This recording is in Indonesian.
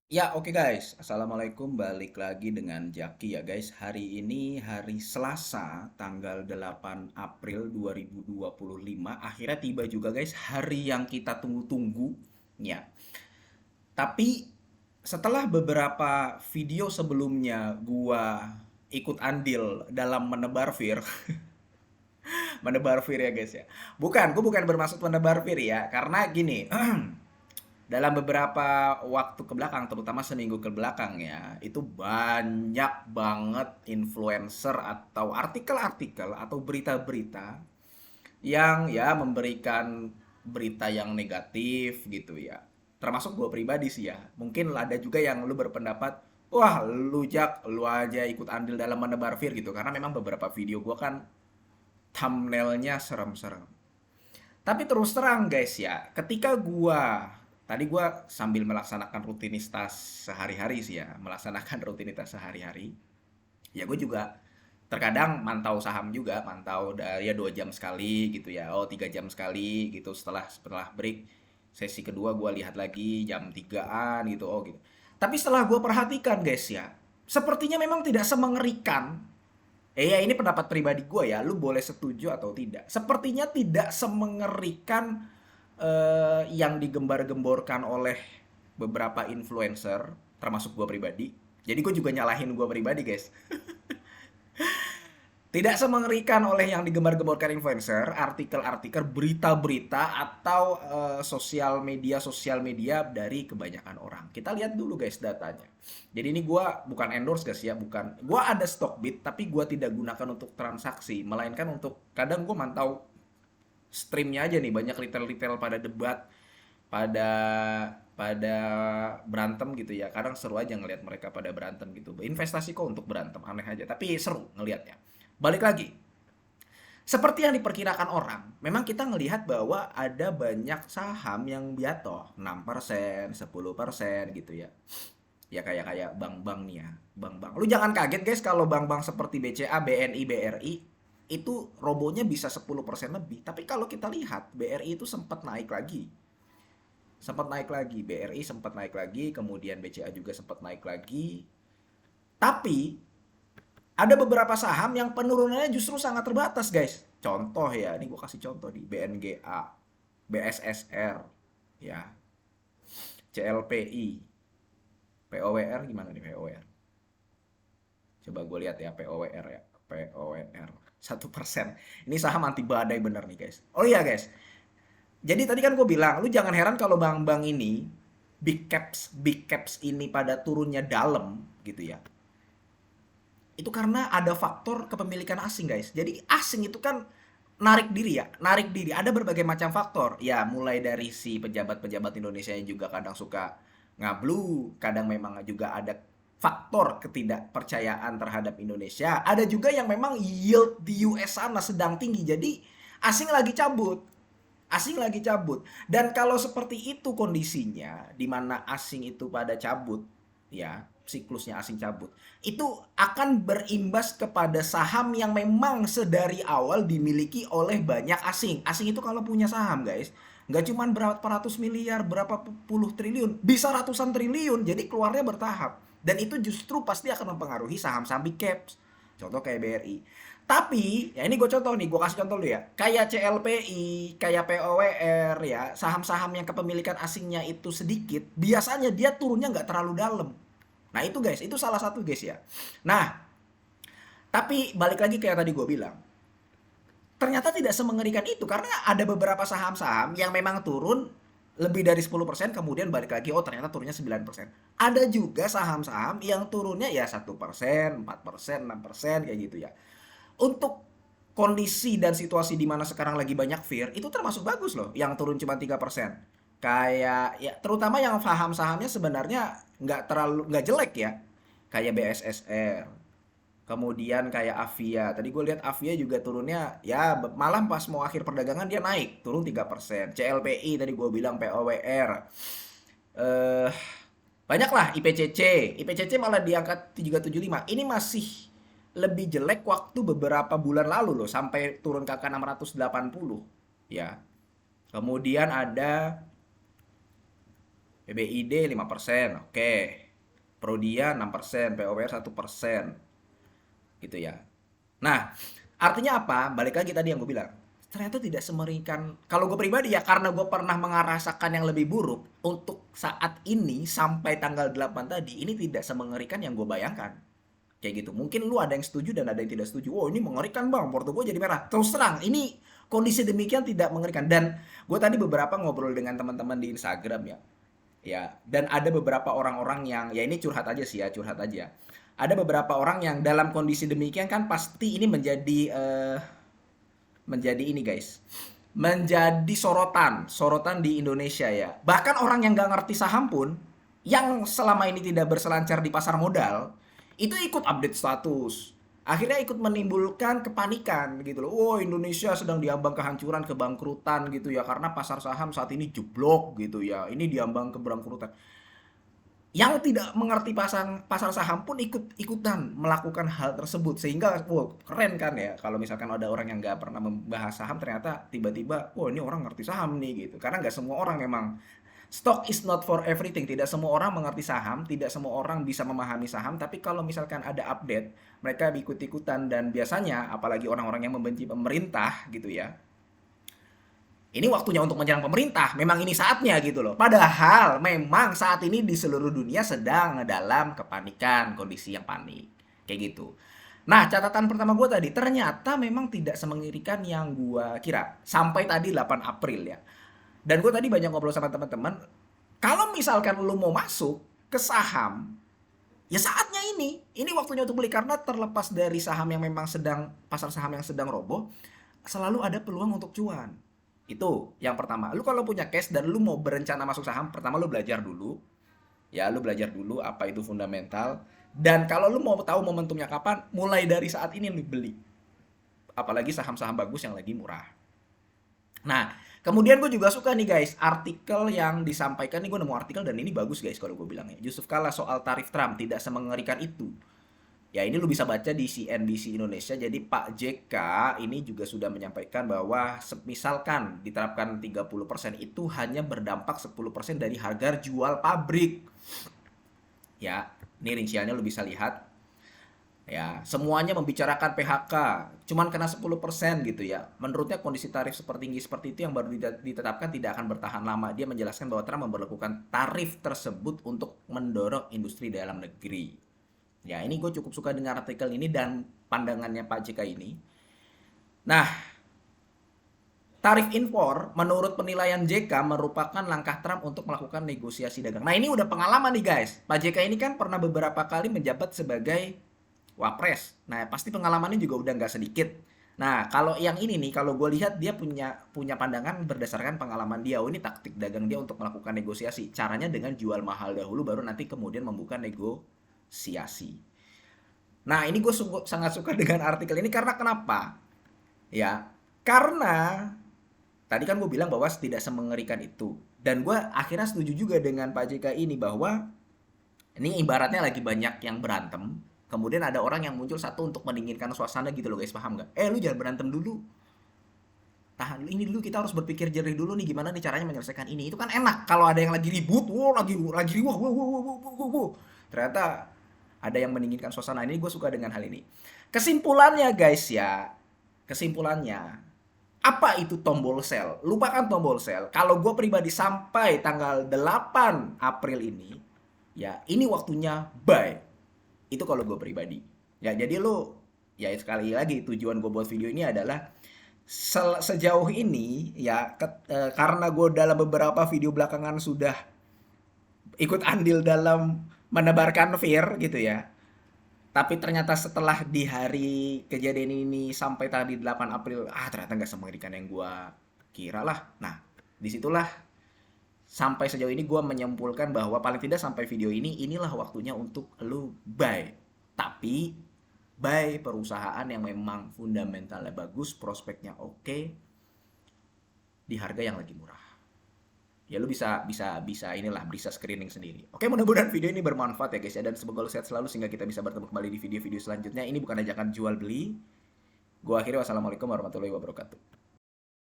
Ya, oke guys. Assalamualaikum. Balik lagi dengan Jaki ya guys. Hari ini hari Selasa, tanggal 8 April 2025. Akhirnya tiba juga guys, hari yang kita tunggu-tunggu. Ya. Tapi setelah beberapa video sebelumnya gua ikut andil dalam menebar fear, menebar fear ya guys ya. Gua bukan bermaksud menebar fear ya, karena gini, dalam beberapa waktu ke belakang, terutama seminggu ke belakang ya, itu banyak banget influencer atau artikel-artikel atau berita-berita yang ya memberikan berita yang negatif gitu ya. Termasuk gue pribadi sih ya. Mungkin ada juga yang lu berpendapat, wah lu Jak, lu aja ikut andil dalam menebar fear gitu. Karena memang beberapa video gue kan thumbnailnya serem-serem. Tapi terus terang guys ya, ketika gua sambil melaksanakan rutinitas sehari-hari sih ya, melaksanakan rutinitas sehari-hari, ya gue juga terkadang mantau saham juga, mantau dari ya 2 jam sekali gitu ya, oh 3 jam sekali gitu, setelah setelah break sesi kedua gue lihat lagi jam 3-an gitu, oh gitu. Tapi setelah gue perhatikan guys ya, sepertinya memang tidak semengerikan. Ya ini pendapat pribadi gue ya, lu boleh setuju atau tidak. Sepertinya tidak semengerikan yang digembar-gemborkan oleh beberapa influencer, termasuk gue pribadi. Jadi gue juga nyalahin gue pribadi guys. Tidak semengerikan oleh yang digembar-gemborkan influencer, artikel-artikel, berita-berita atau sosial media dari kebanyakan orang. Kita lihat dulu guys datanya. Jadi ini gua bukan endorse guys ya, bukan. Gua ada Stockbit tapi gua tidak gunakan untuk transaksi, melainkan untuk kadang gua mantau streamnya aja nih, banyak retail-retail pada debat, pada pada berantem gitu ya. Kadang seru aja ngelihat mereka pada berantem gitu. Investasi kok untuk berantem, aneh aja. Tapi seru ngelihatnya. Balik lagi, seperti yang diperkirakan orang, memang kita ngelihat bahwa ada banyak saham yang jatuh 6%, 10% gitu ya. Ya kayak bank-bank nih ya, bank-bank. Lu jangan kaget guys kalau bank-bank seperti BCA, BNI, BRI itu robonya bisa 10% lebih. Tapi kalau kita lihat BRI itu sempat naik lagi. Sempat naik lagi, BRI sempat naik lagi, kemudian BCA juga sempat naik lagi. Tapi ada beberapa saham yang penurunannya justru sangat terbatas, guys. Contoh ya, ini gue kasih contoh di BNGA, BSSR, ya, CLPI, POWR gimana nih POWR? Coba gue lihat ya POWR ya, POWR 1%. Ini saham anti badai bener nih guys. Oh iya guys, jadi tadi kan gue bilang, lu jangan heran kalau bank-bank ini, big caps ini pada turunnya dalam gitu ya. Itu karena ada faktor kepemilikan asing guys. Jadi asing itu kan narik diri ya, narik diri. Ada berbagai macam faktor. Ya mulai dari si pejabat-pejabat Indonesia yang juga kadang suka ngablu, kadang memang juga ada faktor ketidakpercayaan terhadap Indonesia. Ada juga yang memang yield di US sana sedang tinggi. Jadi asing lagi cabut. Asing lagi cabut. Dan kalau seperti itu kondisinya, di mana asing itu pada cabut, ya, siklusnya asing cabut, itu akan berimbas kepada saham yang memang sedari awal dimiliki oleh banyak asing. Asing itu kalau punya saham, guys, nggak cuma berapa ratus miliar, berapa puluh triliun, bisa ratusan triliun. Jadi keluarnya bertahap. Dan itu justru pasti akan mempengaruhi saham-saham big caps. Contoh kayak BRI. Tapi, ya ini gue contoh nih, gue kasih contoh dulu ya. Kayak CLPI, kayak POWR ya, saham-saham yang kepemilikan asingnya itu sedikit, biasanya dia turunnya nggak terlalu dalam. Nah itu guys, itu salah satu guys ya. Nah, tapi balik lagi kayak tadi gue bilang, ternyata tidak semengerikan itu karena ada beberapa saham-saham yang memang turun lebih dari 10% kemudian balik lagi, oh ternyata turunnya 9%. Ada juga saham-saham yang turunnya ya 1%, 4%, 6% kayak gitu ya. Untuk kondisi dan situasi di mana sekarang lagi banyak fear, itu termasuk bagus loh yang turun cuma 3%. Kayak ya terutama yang saham-sahamnya sebenarnya nggak jelek ya. Kayak BSSR, kemudian kayak Avia. Tadi gue lihat Avia juga turunnya ya malah pas mau akhir perdagangan dia naik, turun 3%. CLPI tadi gue bilang POWR. Eh banyaklah IPCC. IPCC malah di angka 375. Ini masih lebih jelek waktu beberapa bulan lalu loh, sampai turun ke angka 680 ya. Kemudian ada PBID 5%, oke. Prodia 6%, POWR 1%, gitu ya. Nah, artinya apa? Balik lagi tadi yang gue bilang. Ternyata tidak semengerikan. Kalau gue pribadi ya, karena gue pernah merasakan yang lebih buruk, untuk saat ini sampai tanggal 8 tadi, ini tidak semengerikan yang gue bayangkan. Kayak gitu. Mungkin lu ada yang setuju dan ada yang tidak setuju. Oh, ini mengerikan bang, porto gue jadi merah. Terus terang, ini kondisi demikian tidak mengerikan. Dan gue tadi beberapa ngobrol dengan teman-teman di Instagram ya. Ya, dan ada beberapa orang-orang yang, ya ini curhat aja sih ya, curhat aja. Ada beberapa orang yang dalam kondisi demikian kan pasti ini menjadi ini guys, menjadi sorotan di Indonesia ya. Bahkan orang yang nggak ngerti saham pun, yang selama ini tidak berselancar di pasar modal, itu ikut update status. Akhirnya ikut menimbulkan kepanikan gitu loh. Oh, Indonesia sedang diambang kehancuran, kebangkrutan gitu ya. Karena pasar saham saat ini jeblok gitu ya. Ini diambang kebangkrutan. Yang tidak mengerti pasar saham pun ikut-ikutan melakukan hal tersebut, sehingga wow, keren kan ya kalau misalkan ada orang yang nggak pernah membahas saham ternyata tiba-tiba wah ini orang ngerti saham nih gitu, karena nggak semua orang memang, stock is not for everything, tidak semua orang mengerti saham, tidak semua orang bisa memahami saham, tapi kalau misalkan ada update mereka ikut-ikutan. Dan biasanya apalagi orang-orang yang membenci pemerintah gitu ya, ini waktunya untuk menyerang pemerintah. Memang ini saatnya gitu loh. Padahal memang saat ini di seluruh dunia sedang dalam kepanikan, kondisi yang panik. Kayak gitu. Nah, catatan pertama gue tadi, ternyata memang tidak semengerikan yang gue kira. Sampai tadi 8 April ya. Dan gue tadi banyak ngobrol sama teman-teman. Kalau misalkan lu mau masuk ke saham, ya saatnya ini. Ini waktunya untuk beli. Karena terlepas dari saham yang memang sedang, pasar saham yang sedang roboh, selalu ada peluang untuk cuan. Itu yang pertama. Lu kalau punya cash dan lu mau berencana masuk saham, pertama lu belajar dulu. Ya, lu belajar dulu apa itu fundamental. Dan kalau lu mau tahu momentumnya kapan, mulai dari saat ini lu beli. Apalagi saham-saham bagus yang lagi murah. Nah, kemudian gue juga suka nih guys, artikel yang disampaikan nih, gue nemu artikel dan ini bagus guys kalau gue bilangnya. Yusuf Kala soal tarif Trump tidak semengerikan itu. Ya ini lu bisa baca di CNBC Indonesia. Jadi Pak JK ini juga sudah menyampaikan bahwa misalkan diterapkan 30% itu hanya berdampak 10% dari harga jual pabrik. Ya, ini rinciannya lu bisa lihat. Ya, semuanya membicarakan PHK, cuman kena 10% gitu ya. Menurutnya kondisi tarif tinggi seperti itu yang baru ditetapkan tidak akan bertahan lama. Dia menjelaskan bahwa Trump memperlakukan tarif tersebut untuk mendorong industri dalam negeri. Ya, ini gue cukup suka dengan artikel ini dan pandangannya Pak JK ini. Nah, tarif impor menurut penilaian JK merupakan langkah Trump untuk melakukan negosiasi dagang. Nah, ini udah pengalaman nih guys. Pak JK ini kan pernah beberapa kali menjabat sebagai wapres. Nah, pasti pengalamannya juga udah nggak sedikit. Nah, kalau yang ini nih, kalau gue lihat dia punya pandangan berdasarkan pengalaman dia. Oh, ini taktik dagang dia untuk melakukan negosiasi. Caranya dengan jual mahal dahulu, baru nanti kemudian membuka negosiasi. Nah, ini gue sangat suka dengan artikel ini karena kenapa? Ya, karena tadi kan gue bilang bahwa tidak semengerikan itu. Dan gue akhirnya setuju juga dengan Pak JK ini bahwa ini ibaratnya lagi banyak yang berantem. Kemudian ada orang yang muncul satu untuk mendinginkan suasana gitu loh guys, paham nggak? Lu jangan berantem dulu. Tahan ini dulu, kita harus berpikir jernih dulu nih gimana nih caranya menyelesaikan ini. Itu kan enak kalau ada yang lagi ribut, lagi riuh, ternyata ada yang mendinginkan suasana. Ini gue suka dengan hal ini. Kesimpulannya guys ya, kesimpulannya apa itu tombol sell? Lupakan tombol sell. Kalau gue pribadi sampai tanggal 8 April ini, ya ini waktunya buy. Itu kalau gue pribadi. Ya jadi lo, ya sekali lagi tujuan gue buat video ini adalah sejauh ini ya karena gue dalam beberapa video belakangan sudah ikut andil dalam menebarkan fear gitu ya. Tapi ternyata setelah di hari kejadian ini sampai tadi 8 April, ternyata nggak semengerikan yang gue kira lah. Nah, disitulah sampai sejauh ini gue menyimpulkan bahwa paling tidak sampai video ini, inilah waktunya untuk lu buy. Tapi buy perusahaan yang memang fundamentalnya bagus, prospeknya oke, di harga yang lagi murah. Ya lu bisa screening sendiri. Oke, mudah-mudahan video ini bermanfaat ya guys ya, dan semoga lu sehat selalu sehingga kita bisa bertemu kembali di video-video selanjutnya. Ini bukan ajakan jual beli. Gua akhiri, wassalamualaikum warahmatullahi wabarakatuh.